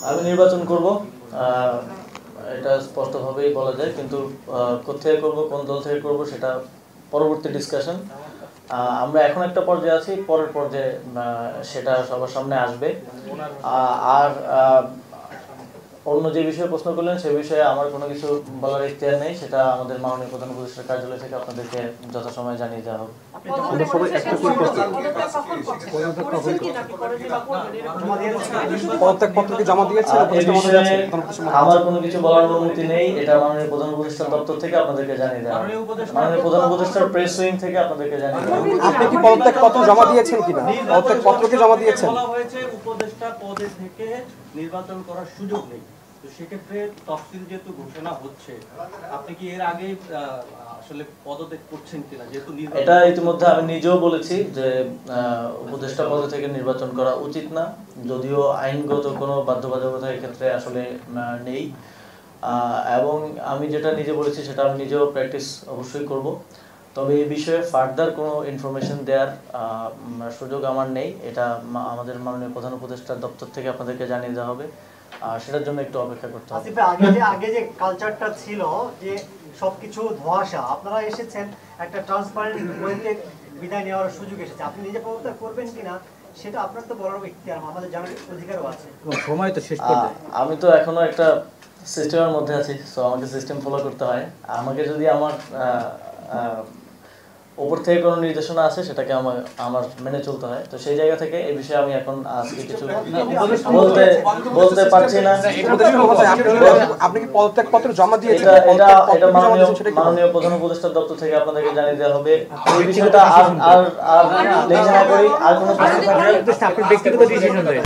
আমি নির্বাচন করব, এটা স্পষ্টভাবেই বলা যায়, কিন্তু কোথায় করব, কোন দল থেকে করব সেটা পরবর্তী ডিসকাশন। আমরা এখন একটা পর্যায়ে আছি, পরের পর্যায়ে সেটা সবার সামনে আসবে। আর অন্য যে বিষয়ে প্রশ্ন করলেন সে বিষয়ে আমার কোনো কিছু বলার ইখতিয়ার নেই, সেটা আমাদের মাননীয় প্রধান উপদেষ্টার কার্যালয় থেকে আপনাদেরকে যথাসময়ে জানিয়ে দেওয়া হবে। আমার কোনো কিছু বলার অনুমতি নেই, এটা মাননীয় প্রধান উপদেষ্টার দপ্তর থেকে আপনাদেরকে জানিয়ে দেওয়া হবে। মাননীয় প্রধান উপদেষ্টার প্রেস উইং থেকে আপনাদেরকে জানিয়ে দেওয়া হবে। আপনি কি পদত্যাগ পত্র জমা দিয়েছেন কিনা? পদত্যাগ পত্র কি জমা দিয়েছেন? বলা হয়েছে উপদেষ্টা পদে থেকে নির্বাচন করার সুযোগ নেই। তো সেক্ষেত্রে তফসিল যেহেতু ঘোষণা হচ্ছে, আপনি কি এর আগে আসলে পদত্যাগ করছেন কিনা? যেহেতু এটা ইতিমধ্যে আমি নিজেও বলেছি যে উপদেষ্টা পদ থেকে নির্বাচন করা উচিত না, যদিও আইনগত কোনো বাধ্যবাধকতা ক্ষেত্রে আসলে নেই। এবং আমি যেটা নিজে বলেছি সেটা আমি নিজেও প্র্যাকটিস অবশ্যই করব। তবে এই বিষয়ে ফার্দার কোনো ইনফরমেশন দেওয়ার সুযোগ আমার নেই, এটা আমাদের মাননীয় প্রধান উপদেষ্টার দপ্তর থেকে আপনাদেরকে জানিয়ে দেওয়া হবে। আর সেটার জন্য একটু অপেক্ষা করতে হবে। আগে যে কালচারটা ছিল যে সবকিছু ধোঁয়াশা, আপনারা এসেছেন একটা ট্রান্সপারেন্ট ওয়েতে বিদায় নেওয়ার সুযোগ এসেছে। আপনি নিজে পদত্যাগ করবেন কিনা সেটা আপনার তো বলার ইখতিয়ার, আমাদের জানার অধিকারও আছে। সময় তো শেষ করতে, আমি তো এখনো একটা সিস্টেমের মধ্যে আছি, সো আমাকে সিস্টেম ফলো করতে হয়। আমাকে যদি আমার উপর থেকে কোনো নির্দেশনা আছে সেটাকে আমার মেনে চলতে হয়। তো সেই জায়গা থেকে এই বিষয়ে আমি এখন আজকে কিছু বলতে পারছি না। আপনি কি পদত্যাগ পত্র জমা দিয়েছেন? এটা মাননীয় প্রধান উপদেষ্টার দপ্তর থেকে আপনাদেরকে জানিয়ে দেওয়া হবে। এই বিষয়টা আর লেখা না করি, আর কোনো প্রশ্ন থাকলে আপনার ব্যক্তিগত ডিসিশন দেয়।